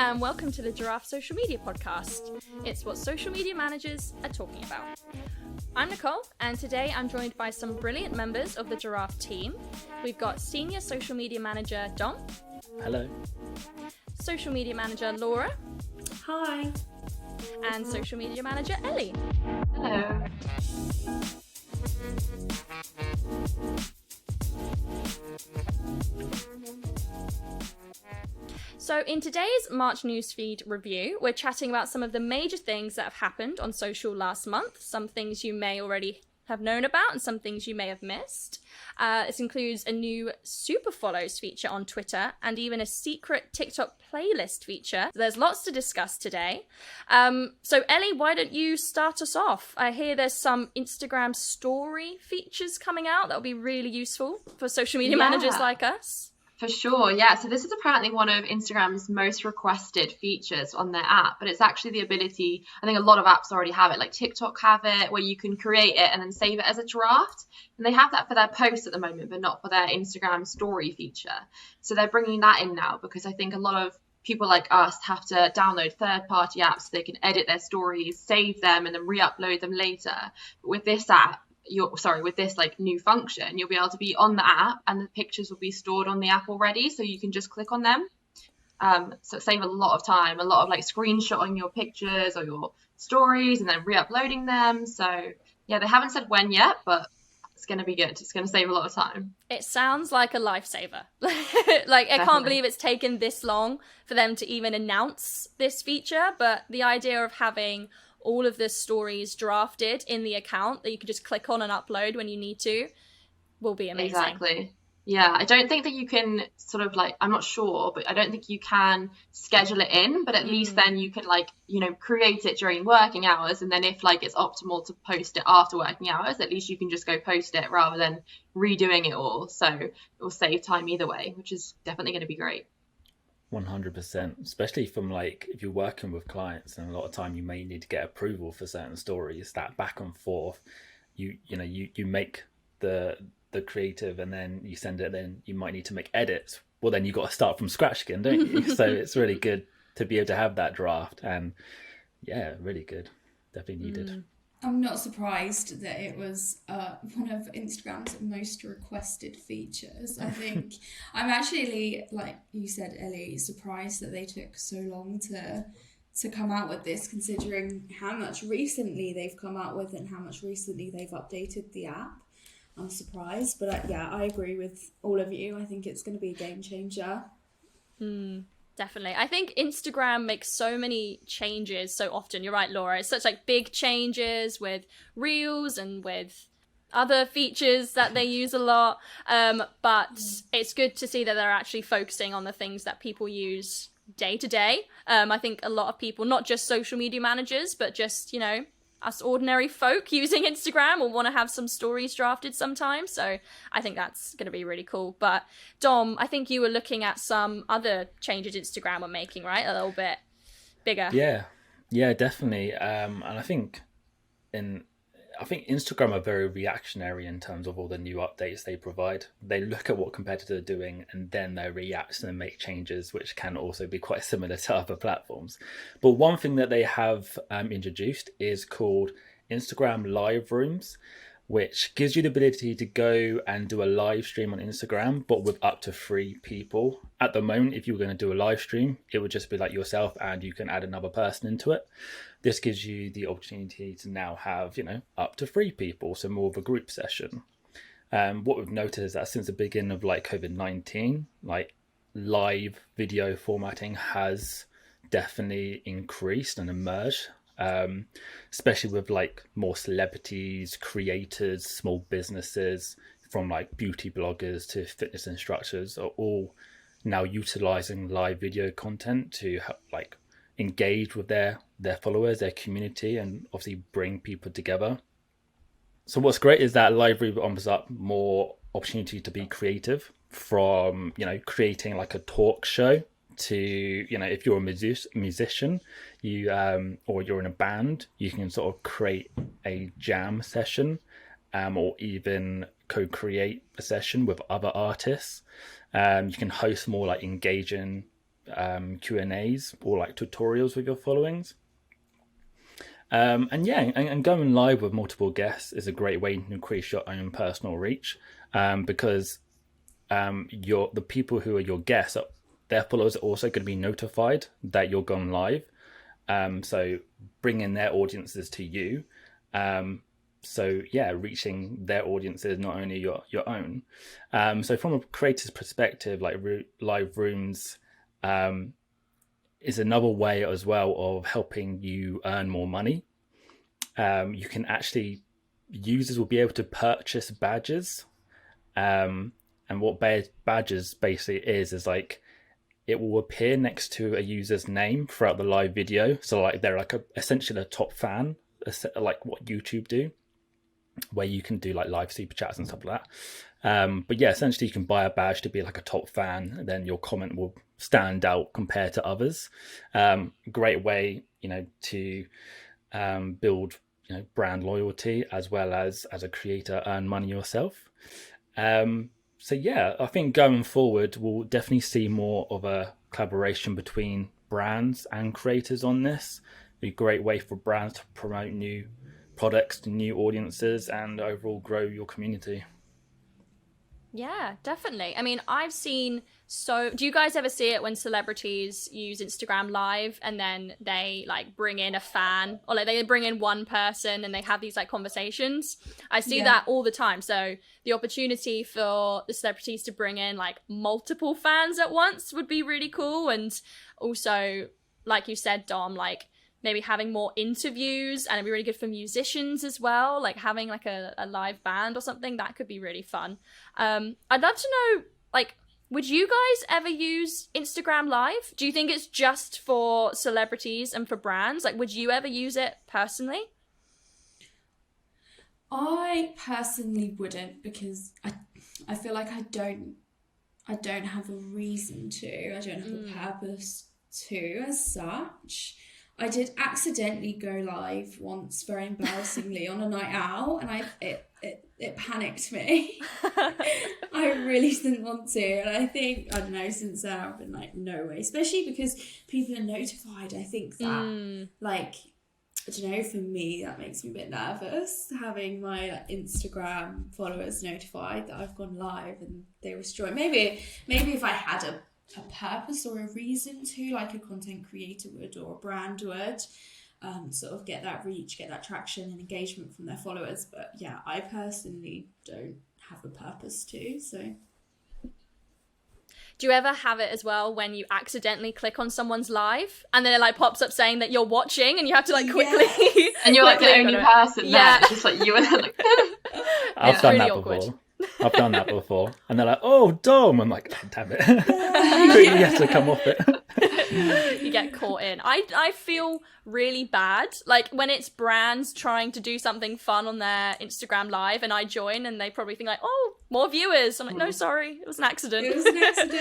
and welcome to the Giraffe Social Media Podcast. It's what social media managers are talking about. I'm Nicole, and today I'm joined by some brilliant members of the Giraffe team. We've got Senior Social Media Manager Dom. Hello. Social Media Manager Laura. Hi. And Social Media Manager Ellie. Hello. So in today's March Newsfeed review, we're chatting about some of the major things that have happened on social last month, some things you may already have known about and some things you may have missed. This includes a new super follows feature on Twitter and even a secret TikTok playlist feature. There's lots to discuss today. So Ellie, why don't you start us off? I hear there's some Instagram story features coming out that will be really useful for social media managers like us. For sure, yeah. So this is apparently one of Instagram's most requested features on their app, but it's actually the ability, I think a lot of apps already have it, like TikTok have it, where you can create it and then save it as a draft. And they have that for their posts at the moment, but not for their Instagram story feature. So they're bringing that in now because I think a lot of people like us have to download third-party apps so they can edit their stories, save them, and then re-upload them later. But with this app, with this like new function, you'll be able to be on the app and the pictures will be stored on the app already, so you can just click on them. So save a lot of time, a lot of like screenshotting your pictures or your stories and then re-uploading them. So yeah, they haven't said when yet, but it's going to be good. It's going to save a lot of time. It sounds like a lifesaver. Like, I can't believe it's taken this long for them to even announce this feature, but the idea of having all of the stories drafted in the account that you can just click on and upload when you need to will be amazing. Exactly. Yeah, I don't think that you can sort of like, I'm not sure, but I don't think you can schedule it in, but at least then you can like, create it during working hours. And then if like it's optimal to post it after working hours, at least you can just go post it rather than redoing it all. So it will save time either way, which is definitely going to be great. 100%, especially from like if you're working with clients and a lot of time you may need to get approval for certain stories, that back and forth, you make the creative and then you send it, then you might need to make edits. Well, then you got to start from scratch again, don't you? So it's really good to be able to have that draft, and yeah, really good, definitely needed. I'm not surprised that it was one of Instagram's most requested features. I think I'm actually, like you said, Ellie, surprised that they took so long to come out with this, considering how much recently they've come out with and how much recently they've updated the app. I'm surprised, but I agree with all of you. I think it's going to be a game changer. Definitely. I think Instagram makes so many changes so often. You're right, Laura. It's such like big changes with Reels and with other features that they use a lot. But it's good to see that they're actually focusing on the things that people use day to day. I think a lot of people, not just social media managers, but just, us ordinary folk using Instagram will want to have some stories drafted sometimes. So I think that's going to be really cool. But Dom, I think you were looking at some other changes Instagram were making, right? A little bit bigger. Yeah, definitely. And I think Instagram are very reactionary in terms of all the new updates they provide. They look at what competitors are doing and then they react and make changes, which can also be quite similar to other platforms. But one thing that they have introduced is called Instagram Live Rooms, which gives you the ability to go and do a live stream on Instagram, but with up to 3 people. At the moment, if you were going to do a live stream, it would just be like yourself and you can add another person into it. This gives you the opportunity to now have, up to 3 people, so more of a group session. What we've noticed is that since the beginning of like COVID-19, like live video formatting has definitely increased and emerged. Especially with like more celebrities, creators, small businesses, from like beauty bloggers to fitness instructors are all now utilizing live video content to like engage with their followers, their community, and obviously bring people together. So what's great is that live video opens up more opportunity to be creative, from creating like a talk show to if you're a musician, you or you're in a band, you can sort of create a jam session, or even co-create a session with other artists. You can host more like engaging Q&As or like tutorials with your followings. And going live with multiple guests is a great way to increase your own personal reach, because the people who are your guests, their followers are also going to be notified that you're gone live. So bringing their audiences to you. Reaching their audiences, not only your own. So from a creator's perspective, like live rooms is another way as well of helping you earn more money. You can actually, users will be able to purchase badges. And what badges basically is like, it will appear next to a user's name throughout the live video. So like they're like essentially a top fan, like what YouTube do, where you can do like live super chats and stuff like that. But yeah, essentially you can buy a badge to be like a top fan, and then your comment will stand out compared to others. Great way, to build, brand loyalty, as well as a creator earn money yourself. So yeah, I think going forward, we'll definitely see more of a collaboration between brands and creators on this. It'd be a great way for brands to promote new products to new audiences and overall grow your community. Yeah, definitely. I mean, I've seen do you guys ever see it when celebrities use Instagram Live and then they like bring in a fan, or like they bring in one person and they have these like conversations? I see that all the time. So the opportunity for the celebrities to bring in like multiple fans at once would be really cool. And also, like you said, Dom, like maybe having more interviews, and it'd be really good for musicians as well, like having like a live band or something. That could be really fun. I'd love to know, like, would you guys ever use Instagram Live? Do you think it's just for celebrities and for brands? Like, would you ever use it personally? I personally wouldn't, because I feel like I don't have a reason to. I don't have a purpose to as such. I did accidentally go live once, very embarrassingly, on a night out, and it panicked me. I really didn't want to, and I think, I don't know, since then I've been like, no way. Especially because people are notified. I think that, like, I don't know, for me, that makes me a bit nervous, having my Instagram followers notified that I've gone live and they was joined. Maybe if I had a purpose or a reason to, like a content creator would or a brand would, sort of get that reach, get that traction and engagement from their followers. But yeah, I personally don't have a purpose to. So do you ever have it as well when you accidentally click on someone's live and then it like pops up saying that you're watching and you have to like quickly and you're like the only person there, just like you and like I've done that before. I've done that before, and they're like, "Oh, Dom!" I'm like, oh, "Damn it!" You have to come off it. You get caught in. I feel really bad, like when it's brands trying to do something fun on their Instagram Live, and I join, and they probably think like, "Oh, more viewers." I'm like, "No, sorry, it was an accident." It was an accident.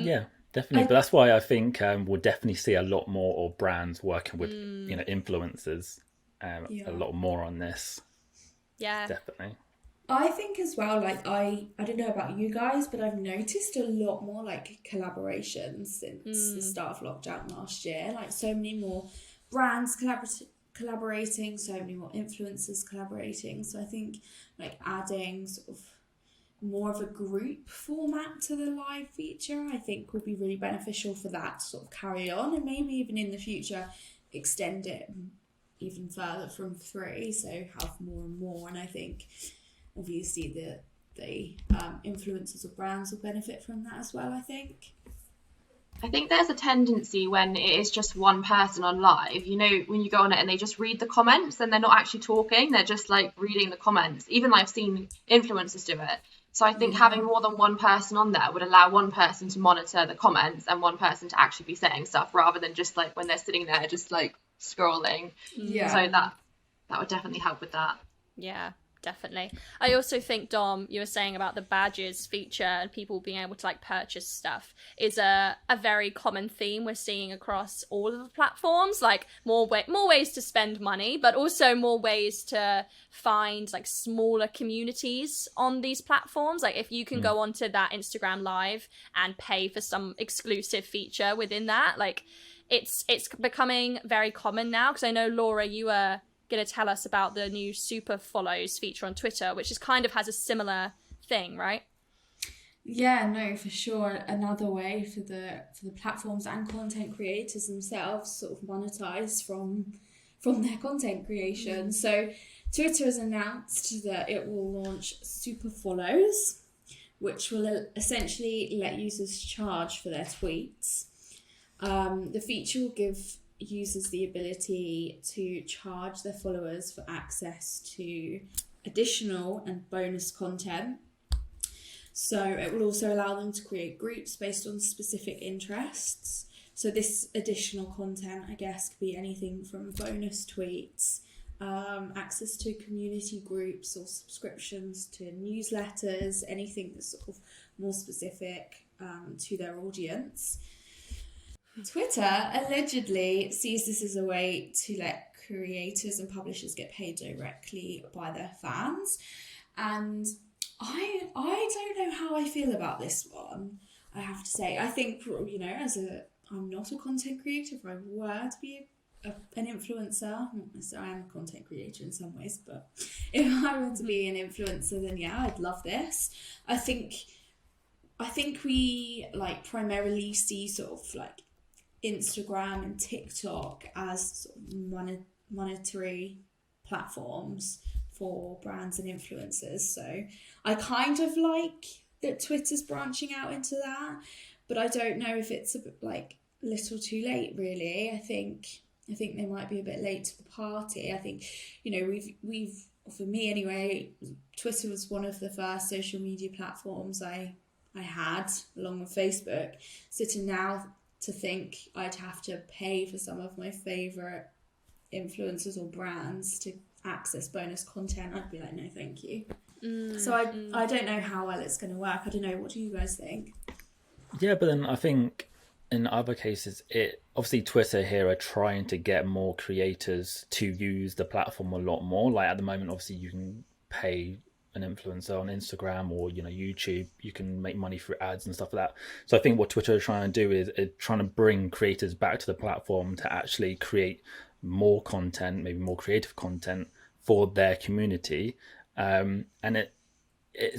Yeah, definitely. But that's why I think we'll definitely see a lot more of brands working with influencers, a lot more on this. Yeah, definitely. I think as well, like I don't know about you guys, but I've noticed a lot more like collaborations since the start of lockdown last year. Like so many more brands collaborating, so many more influencers collaborating. So I think like adding sort of more of a group format to the live feature, I think will be really beneficial for that to sort of carry on, and maybe even in the future extend it even further from 3, so have more and more. And I think obviously the influencers or brands will benefit from that as well. I think there's a tendency when it is just one person on live, when you go on it and they just read the comments and they're not actually talking, they're just like reading the comments. Even I've seen influencers do it. So I think having more than one person on there would allow one person to monitor the comments and one person to actually be saying stuff, rather than just like when they're sitting there just like scrolling. So that would definitely help with that. Yeah, definitely. I also think, Dom, you were saying about the badges feature and people being able to like purchase stuff is a very common theme we're seeing across all of the platforms. Like more ways to spend money, but also more ways to find like smaller communities on these platforms. Like if you can go onto that Instagram live and pay for some exclusive feature within that, like it's becoming very common now. Because I know, Laura, you were going to tell us about the new super follows feature on Twitter, which is kind of has a similar thing, right? Yeah, no, for sure. Another way for the platforms and content creators themselves sort of monetize from their content creation. So Twitter has announced that it will launch super follows, which will essentially let users charge for their tweets. The feature will give users the ability to charge their followers for access to additional and bonus content. So it will also allow them to create groups based on specific interests. So this additional content, I guess, could be anything from bonus tweets, access to community groups or subscriptions to newsletters, anything that's sort of more specific to their audience. Twitter allegedly sees this as a way to let creators and publishers get paid directly by their fans. And I don't know how I feel about this one, I have to say. I think, you know, I'm not a content creator. If I were to be an influencer, not necessarily, I am a content creator in some ways, but if I were to be an influencer, then yeah, I'd love this. I think we like primarily see sort of like Instagram and TikTok as sort of monetary platforms for brands and influencers. So I kind of like that Twitter's branching out into that, but I don't know if it's a little too late, really. I think they might be a bit late to the party. I think, you know, we've for me anyway, Twitter was one of the first social media platforms I had, along with Facebook. So to think I'd have to pay for some of my favourite influencers or brands to access bonus content, I'd be like, no, thank you. So I don't know how well it's going to work. I don't know. What do you guys think? Yeah, but then I think in other cases, obviously Twitter here are trying to get more creators to use the platform a lot more. Like at the moment, obviously you can pay an influencer on Instagram or, you know, YouTube. You can make money through ads and stuff like that. So I think what Twitter is trying to do is trying to bring creators back to the platform to actually create more content, maybe more creative content for their community. And it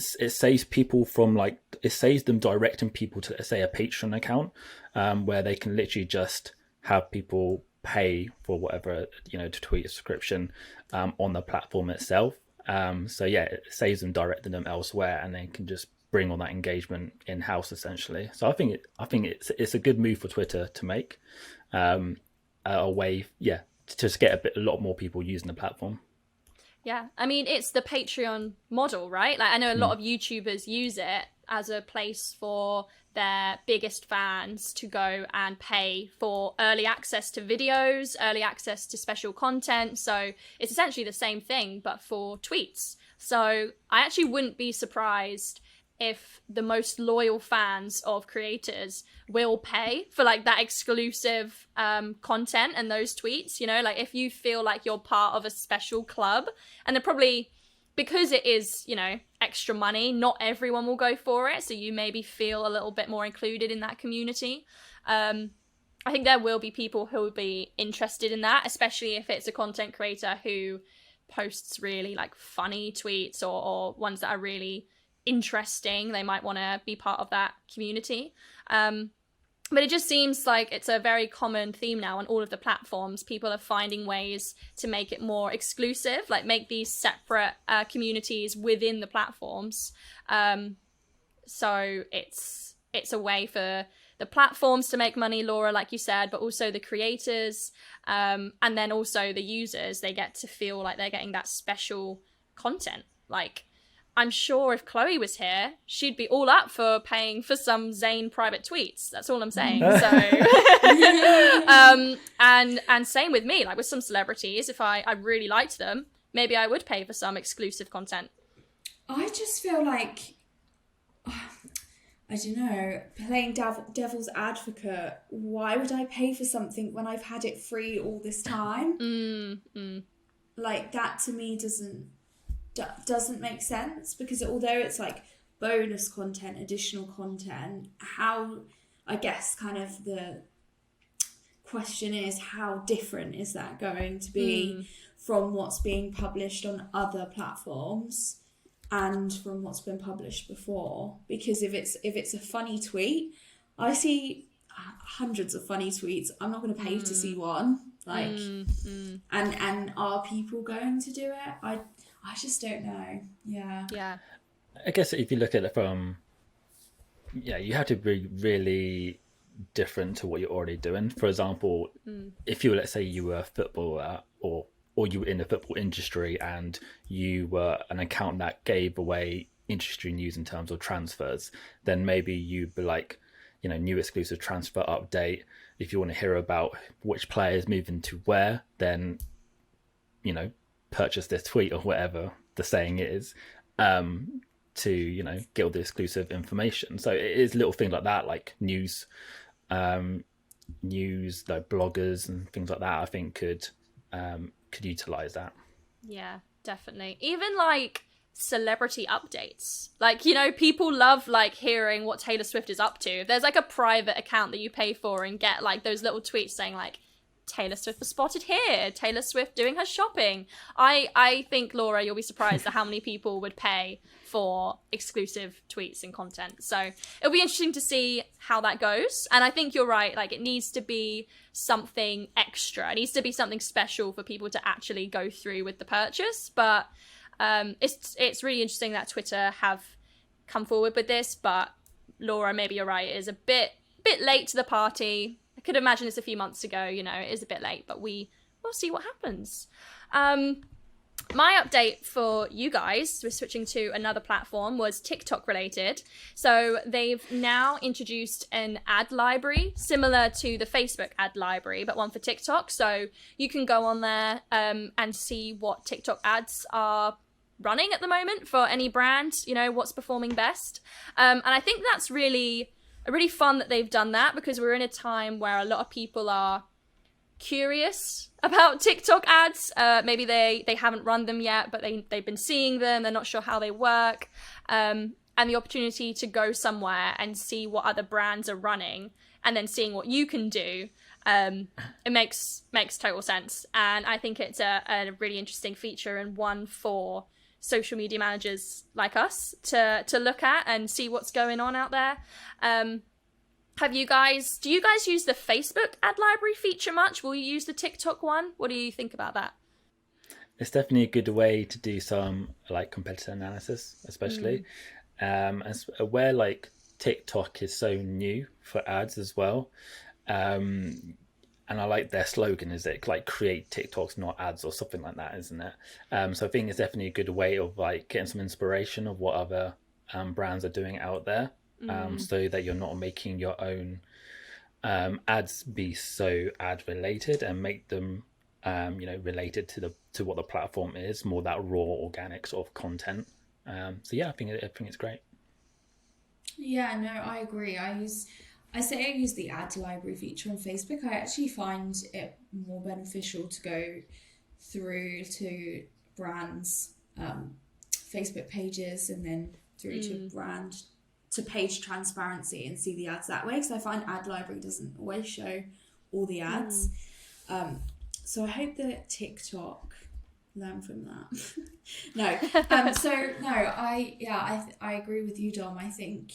saves people from it saves them directing people to, say, a Patreon account, where they can literally just have people pay for whatever, you know, to tweet a subscription on the platform itself. So yeah, it saves them directing them elsewhere, and they can just bring all that engagement in house essentially. So I think it's a good move for Twitter to make a way, yeah, to just get a lot more people using the platform. Yeah, I mean, it's the Patreon model, right? Like, I know a lot of YouTubers use it as a place for their biggest fans to go and pay for early access to videos, early access to special content. So it's essentially the same thing, but for tweets. So I actually wouldn't be surprised if the most loyal fans of creators will pay for like that exclusive content and those tweets, you know, like if you feel like you're part of a special club. And then probably because it is, you know, extra money, not everyone will go for it, so you maybe feel a little bit more included in that community. I think there will be people who will be interested in that, especially if it's a content creator who posts really like funny tweets or ones that are really interesting. They might want to be part of that community. But it just seems like it's a very common theme now on all of the platforms. People are finding ways to make it more exclusive, like make these separate communities within the platforms. So it's a way for the platforms to make money, Laura, like you said, but also the creators, and then also the users. They get to feel like they're getting that special content. Like, I'm sure if Chloe was here, she'd be all up for paying for some Zayn private tweets. That's all I'm saying. So, and same with me, like with some celebrities, if I really liked them, maybe I would pay for some exclusive content. I just feel like, I don't know, playing devil's advocate, why would I pay for something when I've had it free all this time? Like, that to me doesn't make sense, because although it's like bonus content, additional content, how, I guess kind of the question is, how different is that going to be from what's being published on other platforms and from what's been published before? Because if it's a funny tweet, I see hundreds of funny tweets. I'm not going to pay to see one. Like, and are people going to do it? I just don't know. Yeah. I guess if you look at it from, you have to be really different to what you're already doing. For example, if you were, let's say you were a footballer, or you were in the football industry and you were an account that gave away industry news in terms of transfers, then maybe you'd be like, new exclusive transfer update. If you want to hear about which player is moving to where, then, purchase this tweet or whatever the saying is, to, get all the exclusive information. So it is little things like that, like news, like bloggers and things like that, I think could utilize that. Yeah, definitely. Even like celebrity updates, like, people love like hearing what Taylor Swift is up to. If there's like a private account that you pay for and get like those little tweets saying like, Taylor Swift was spotted here, Taylor Swift doing her shopping. I think, Laura, you'll be surprised at how many people would pay for exclusive tweets and content. So it'll be interesting to see how that goes. And I think you're right, like it needs to be something extra. It needs to be something special for people to actually go through with the purchase. But it's really interesting that Twitter have come forward with this. But Laura, maybe you're right, it is a bit late to the party. I could imagine this a few months ago, it is a bit late, but we'll see what happens. My update for you guys, we're switching to another platform, was TikTok related. So they've now introduced an ad library similar to the Facebook ad library, but one for TikTok. So you can go on there and see what TikTok ads are running at the moment for any brand, what's performing best. And I think that's really fun that they've done that, because we're in a time where a lot of people are curious about TikTok ads. Maybe they haven't run them yet, but they've been seeing them. They're not sure how they work. And the opportunity to go somewhere and see what other brands are running and then seeing what you can do, it makes total sense. And I think it's a really interesting feature, and one for social media managers like us to look at and see what's going on out there. Do you guys use the Facebook ad library feature much? Will you use the TikTok one? What do you think about that? It's definitely a good way to do some like competitor analysis, especially as where like TikTok is so new for ads as well. And I like their slogan, is it like create TikToks, not ads, or something like that, isn't it? So I think it's definitely a good way of like getting some inspiration of what other brands are doing out there, so that you're not making your own ads be so ad related, and make them related to what the platform is, more that raw organic sort of content. So yeah, I think it's great. Yeah, no, I agree. I use the ad library feature on Facebook. I actually find it more beneficial to go through to brands' Facebook pages and then through to page transparency and see the ads that way, because I find ad library doesn't always show all the ads. So I hope that TikTok learn from that. I agree with you, Dom. I think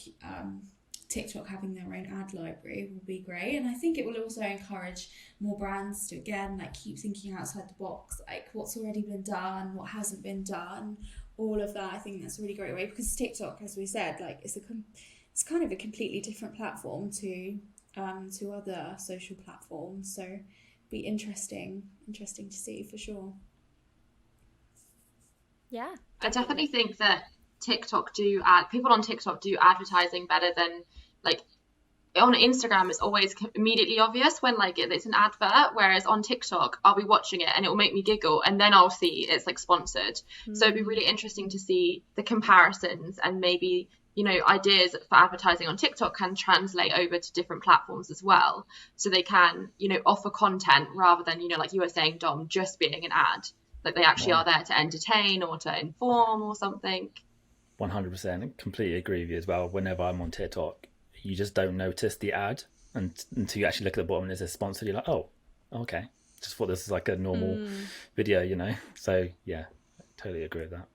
TikTok having their own ad library will be great, and I think it will also encourage more brands to again like keep thinking outside the box, like what's already been done, what hasn't been done, all of that. I think that's a really great way, because TikTok, as we said, like it's kind of a completely different platform to other social platforms, so it'd be interesting to see for sure. Yeah, I definitely think that people on TikTok do advertising better than like on Instagram it's always immediately obvious when like it's an advert, whereas on TikTok I'll be watching it and it will make me giggle and then I'll see it's like sponsored. So it'd be really interesting to see the comparisons, and maybe, you know, ideas for advertising on TikTok can translate over to different platforms as well, so they can, you know, offer content rather than, you know, like you were saying, Dom, just being an ad. Like they actually are there to entertain or to inform or something. 100%, completely agree with you as well. Whenever I'm on TikTok, you just don't notice the ad until you actually look at the bottom and it says sponsored. You're like, oh, okay. Just thought this was like a normal video, you know? So yeah, I totally agree with that.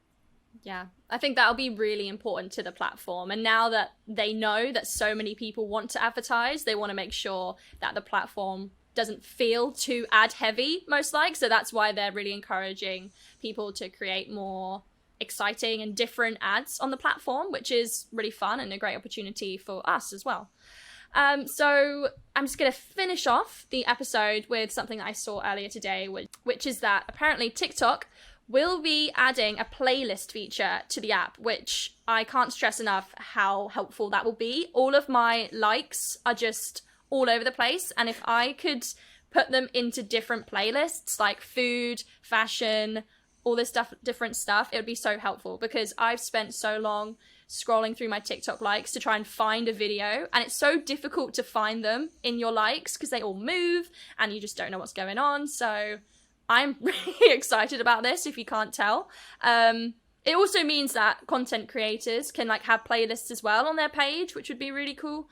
Yeah, I think that'll be really important to the platform. And now that they know that so many people want to advertise, they want to make sure that the platform doesn't feel too ad heavy, most like. So that's why they're really encouraging people to create more exciting and different ads on the platform, which is really fun and a great opportunity for us as well. So I'm just going to finish off the episode with something that I saw earlier today, which is that apparently TikTok will be adding a playlist feature to the app, which I can't stress enough how helpful that will be. All of my likes are just all over the place, and if I could put them into different playlists like food, fashion, all this stuff, different stuff, it would be so helpful, because I've spent so long scrolling through my TikTok likes to try and find a video, and it's so difficult to find them in your likes because they all move and you just don't know what's going on. So I'm really excited about this, if you can't tell. It also means that content creators can like have playlists as well on their page, which would be really cool.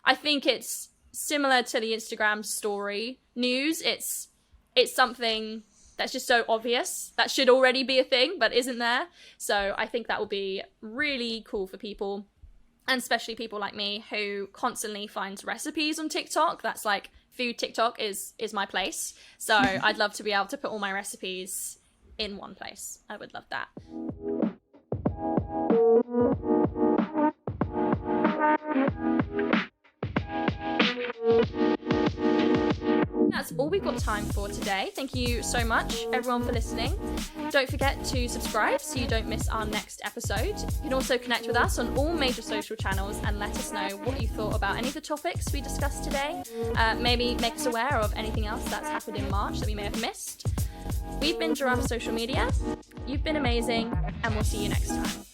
I think it's similar to the Instagram story news. It's something that's just so obvious that should already be a thing but isn't there. So I think that will be really cool for people, and especially people like me who constantly finds recipes on TikTok. That's like food TikTok is my place. So I'd love to be able to put all my recipes in one place. I would love that. That's all we've got time for today. Thank you so much, everyone, for listening. Don't forget to subscribe so you don't miss our next episode. You can also connect with us on all major social channels and let us know what you thought about any of the topics we discussed today. Maybe make us aware of anything else that's happened in March that we may have missed. We've been Giraffe Social Media. You've been amazing, and we'll see you next time.